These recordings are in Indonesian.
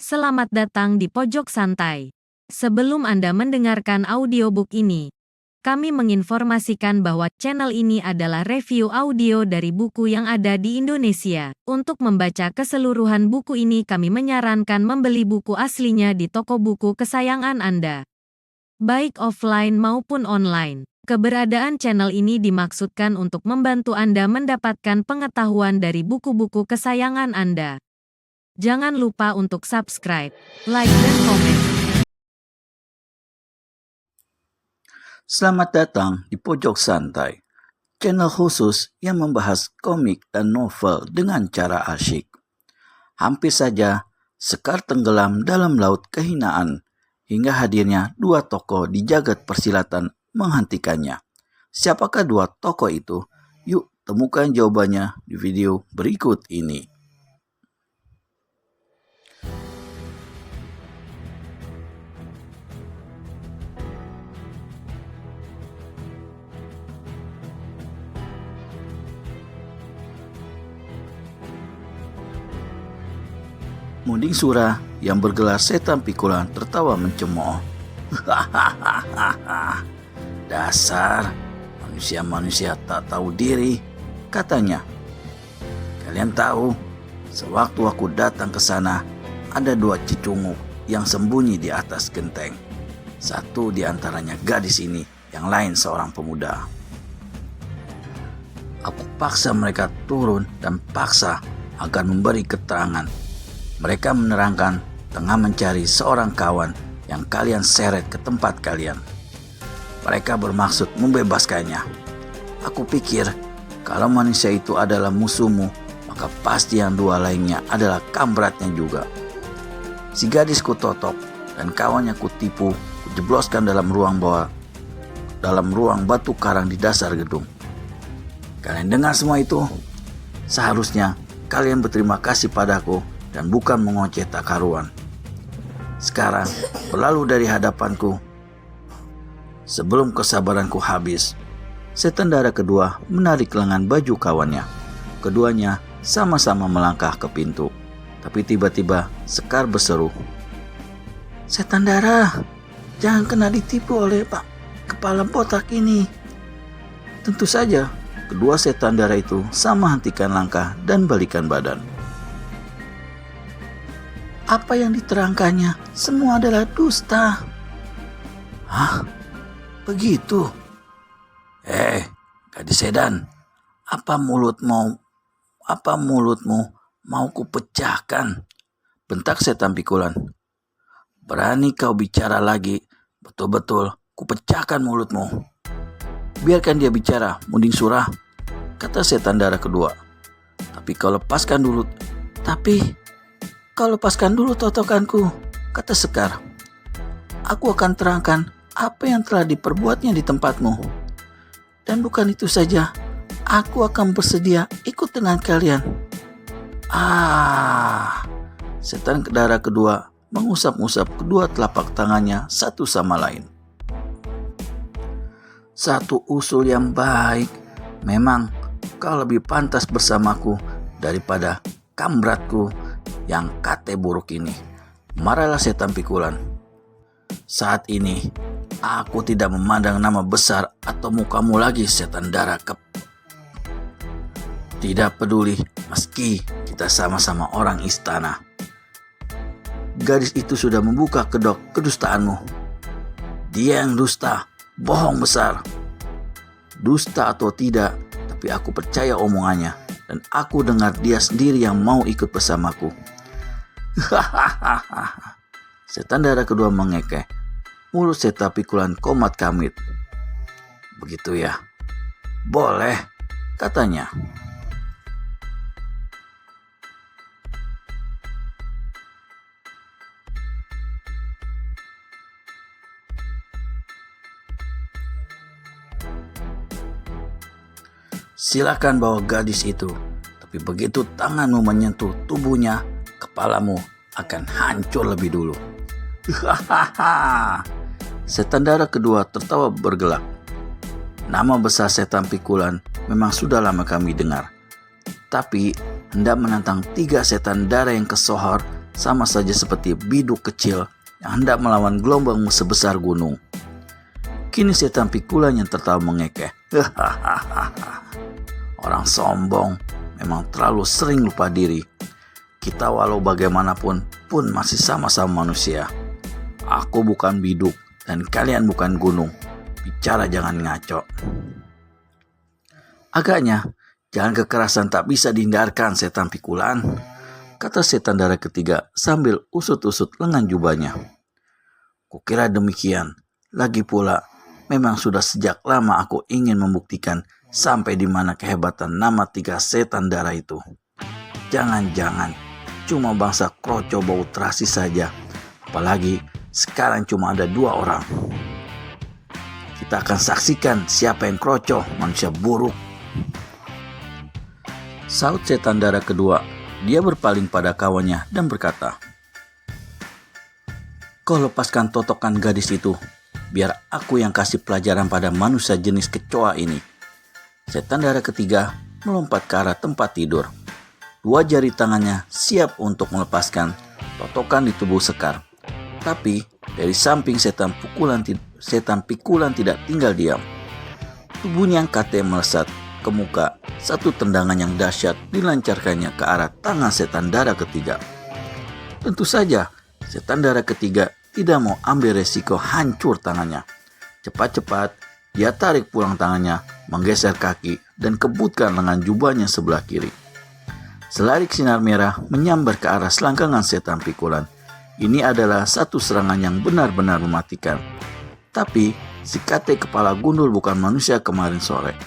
Selamat datang di Pojok Santai. Sebelum Anda mendengarkan audiobook ini, kami menginformasikan bahwa channel ini adalah review audio dari buku yang ada di Indonesia. Untuk membaca keseluruhan buku ini, kami menyarankan membeli buku aslinya di toko buku kesayangan Anda, baik offline maupun online. Keberadaan channel ini dimaksudkan untuk membantu Anda mendapatkan pengetahuan dari buku-buku kesayangan Anda. Jangan lupa untuk subscribe, like, dan komen. Selamat datang di Pojok Santai, channel khusus yang membahas komik dan novel dengan cara asyik. Hampir saja Sekar tenggelam dalam laut kehinaan, hingga hadirnya dua tokoh di jagat persilatan menghentikannya. Siapakah dua tokoh itu? Yuk temukan jawabannya di video berikut ini. Munding Sura yang bergelar setan pikulan tertawa mencemooh. Dasar manusia-manusia tak tahu diri, katanya. Kalian tahu, sewaktu aku datang ke sana, ada dua cicunguk yang sembunyi di atas genteng. Satu di antaranya gadis ini, yang lain seorang pemuda. Aku paksa mereka turun dan paksa agar memberi keterangan. Mereka menerangkan tengah mencari seorang kawan yang kalian seret ke tempat kalian. Mereka bermaksud membebaskannya. Aku pikir kalau manusia itu adalah musuhmu, maka pasti yang dua lainnya adalah kamratnya juga. Si gadis kutotok dan kawannya kutipu, kujebloskan dalam ruang batu karang di dasar gedung. Kalian dengar semua itu? Seharusnya kalian berterima kasih padaku dan bukan mengoceh tak karuan. Sekarang berlalu dari hadapanku. Sebelum kesabaranku habis, setan dara kedua menarik lengan baju kawannya. Keduanya sama-sama melangkah ke pintu. Tapi tiba-tiba Sekar berseru, "Setan dara, jangan kena ditipu oleh Pak Kepala Botak ini." Tentu saja, kedua setan dara itu sama hentikan langkah dan balikan badan. Apa yang diterangkannya semua adalah dusta. Hah? Begitu? Gadis sedan, apa mulutmu mau kupecahkan? Bentak setan pikulan. Berani kau bicara lagi, betul-betul kupecahkan mulutmu. Biarkan dia bicara, Munding Sura, kata setan dara kedua. Tapi kau lepaskan dulu totokanku, kata Sekar. Aku akan terangkan apa yang telah diperbuatnya di tempatmu. Dan bukan itu saja, aku akan bersedia ikut dengan kalian. Setan dara kedua mengusap-usap kedua telapak tangannya satu sama lain. Satu usul yang baik. Memang kau lebih pantas bersamaku daripada kamratku yang kate buruk ini, marahlah setan pikulan. Saat ini, aku tidak memandang nama besar atau mukamu lagi, setan dara Tidak peduli, meski kita sama-sama orang istana. Gadis itu sudah membuka kedok kedustaanmu. Dia yang dusta, bohong besar. Dusta atau tidak, tapi aku percaya omongannya. Dan aku dengar dia sendiri yang mau ikut bersamaku. Setan dara kedua mengekeh. Mulut setan pikulan komat kamit. Begitu ya? Boleh, katanya. Silakan bawa gadis itu, tapi begitu tanganmu menyentuh tubuhnya, kepalamu akan hancur lebih dulu. Setan dara kedua tertawa bergelak. Nama besar setan pikulan memang sudah lama kami dengar. Tapi hendak menantang 3 setan dara yang kesohor sama saja seperti biduk kecil yang hendak melawan gelombang sebesar gunung. Kini setan pikulan yang tertawa mengekeh. Orang sombong memang terlalu sering lupa diri. Kita walau bagaimanapun pun masih sama-sama manusia. Aku bukan biduk dan kalian bukan gunung. Bicara jangan ngaco. Agaknya jalan kekerasan tak bisa dihindarkan, setan pikulan, kata setan darah ketiga sambil usut-usut lengan jubahnya. Kukira demikian. Lagi pula, memang sudah sejak lama aku ingin membuktikan sampai di mana kehebatan nama 3 setan darah itu. Jangan-jangan cuma bangsa kroco bau terasi saja. Apalagi sekarang cuma ada 2 orang. Kita akan saksikan siapa yang kroco, manusia buruk. Saut setan darah kedua. Dia berpaling pada kawannya dan berkata, "Kau lepaskan totokan gadis itu, biar aku yang kasih pelajaran pada manusia jenis kecoa ini." Setan darah ketiga melompat ke arah tempat tidur. 2 jari tangannya siap untuk melepaskan totokan di tubuh Sekar. Tapi dari samping setan pikulan tidak tinggal diam. Tubuhnya yang kate melesat ke muka. Satu tendangan yang dahsyat dilancarkannya ke arah tangan setan darah ketiga. Tentu saja setan darah ketiga tidak mau ambil resiko hancur tangannya. Cepat-cepat dia tarik pulang tangannya, menggeser kaki dan kebutkan lengan jubahnya sebelah kiri. Selarik sinar merah menyambar ke arah selangkangan setan pikulan. Ini adalah satu serangan yang benar-benar mematikan. Tapi si kate kepala gundul bukan manusia kemarin sore.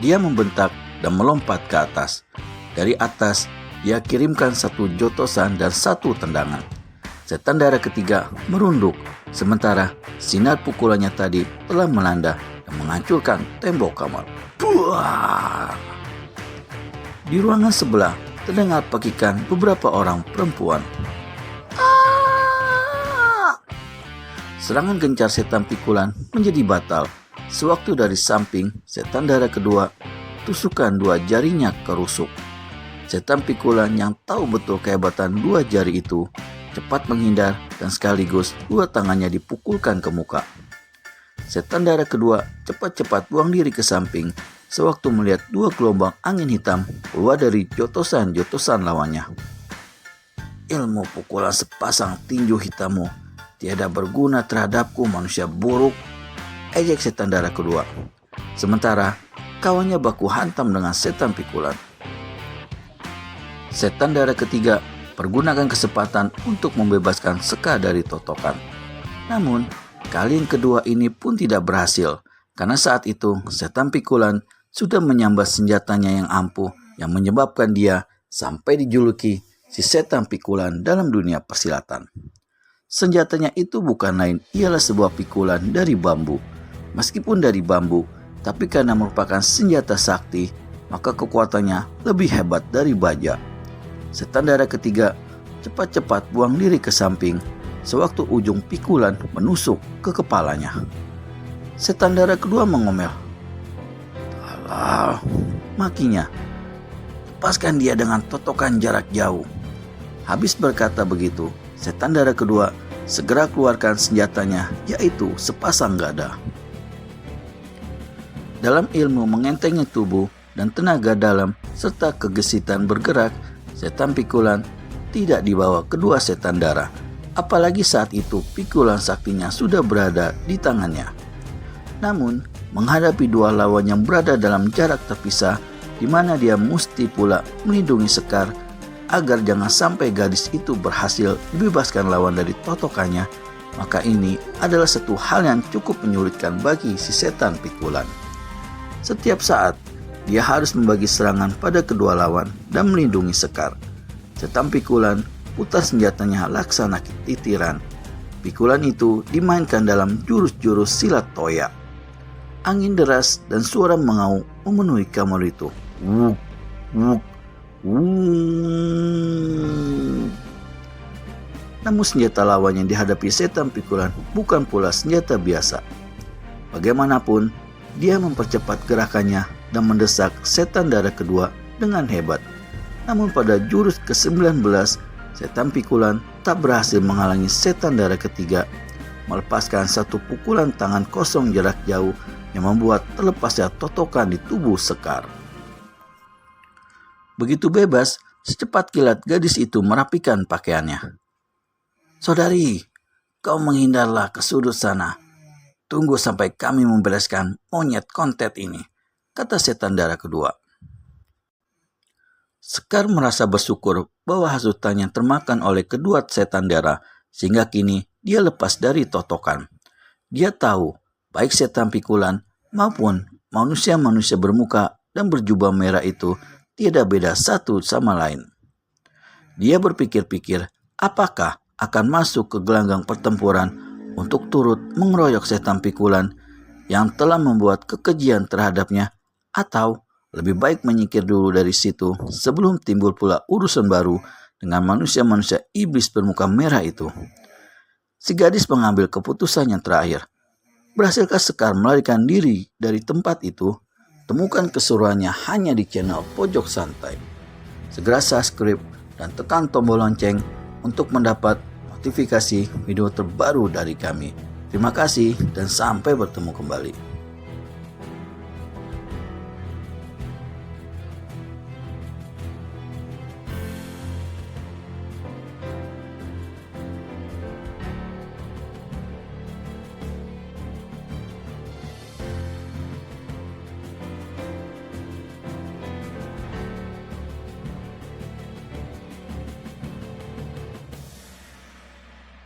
Dia membentak dan melompat ke atas. Dari atas, dia kirimkan 1 jotosan dan 1 tendangan. Setan darah ketiga merunduk, sementara sinar pukulannya tadi telah melanda dan menghancurkan tembok kamar. Buah! Di ruangan sebelah terdengar pekikan beberapa orang perempuan. Serangan gencar setan pikulan menjadi batal. Sewaktu dari samping, setan darah kedua tusukan 2 jarinya kerusuk. Setan pikulan yang tahu betul kehebatan 2 jari itu cepat menghindar dan sekaligus 2 tangannya dipukulkan ke muka. Setan darah kedua cepat-cepat buang diri ke samping sewaktu melihat 2 gelombang angin hitam keluar dari jotosan-jotosan lawannya. "Ilmu pukulan sepasang tinju hitammu tiada berguna terhadapku, manusia buruk," ejek setan darah kedua. Sementara kawannya baku hantam dengan setan pikulan. Setan darah ketiga pergunakan kesempatan untuk membebaskan Sekar dari totokan. Namun kali yang kedua ini pun tidak berhasil, karena saat itu setan pikulan sudah menyambar senjatanya yang ampuh yang menyebabkan dia sampai dijuluki si setan pikulan dalam dunia persilatan. Senjatanya itu bukan lain ialah sebuah pikulan dari bambu. Meskipun dari bambu, tapi karena merupakan senjata sakti, maka kekuatannya lebih hebat dari baja. Setan darah ketiga cepat-cepat buang diri ke samping, sewaktu ujung pikulan menusuk ke kepalanya. Setan darah kedua mengomel. "Alah," makinya, "lepaskan dia dengan totokan jarak jauh." Habis berkata begitu, setan darah kedua segera keluarkan senjatanya, yaitu sepasang gada. Dalam ilmu mengentengi tubuh dan tenaga dalam serta kegesitan bergerak, setan pikulan tidak dibawa kedua setan darah. Apalagi saat itu pikulan saktinya sudah berada di tangannya. Namun, menghadapi 2 lawan yang berada dalam jarak terpisah, di mana dia mesti pula melindungi Sekar agar jangan sampai gadis itu berhasil dibebaskan lawan dari totokannya, maka ini adalah satu hal yang cukup menyulitkan bagi si setan pikulan. Setiap saat, dia harus membagi serangan pada kedua lawan dan melindungi Sekar. Setan pikulan putar senjatanya laksana titiran. Pikulan itu dimainkan dalam jurus-jurus silat toya. Angin deras dan suara mengaum memenuhi kamar itu. Wuk, wuk, wuk. Namun senjata lawan yang dihadapi setan pikulan bukan pula senjata biasa. Bagaimanapun, dia mempercepat gerakannya dan mendesak setan darah kedua dengan hebat. Namun pada jurus ke-19, setan pikulan tak berhasil menghalangi setan darah ketiga, melepaskan satu pukulan tangan kosong jarak jauh yang membuat terlepasnya totokan di tubuh Sekar. Begitu bebas, secepat kilat gadis itu merapikan pakaiannya. "Saudari, kau menghindarlah ke sudut sana. Tunggu sampai kami membereskan monyet kontet ini," kata setan darah kedua. Sekar merasa bersyukur bahwa hasutannya termakan oleh kedua setan darah, sehingga kini dia lepas dari totokan. Dia tahu, baik setan pikulan maupun manusia-manusia bermuka dan berjubah merah itu tidak beda satu sama lain. Dia berpikir-pikir apakah akan masuk ke gelanggang pertempuran untuk turut mengeroyok setan pikulan yang telah membuat kekejian terhadapnya, atau lebih baik menyingkir dulu dari situ sebelum timbul pula urusan baru dengan manusia-manusia iblis bermuka merah itu. Si gadis mengambil keputusan yang terakhir. Berhasilkah Sekar melarikan diri dari tempat itu? Temukan keseruannya hanya di channel Pojok Santai. Segera subscribe dan tekan tombol lonceng untuk mendapat notifikasi video terbaru dari kami. Terima kasih dan sampai bertemu kembali.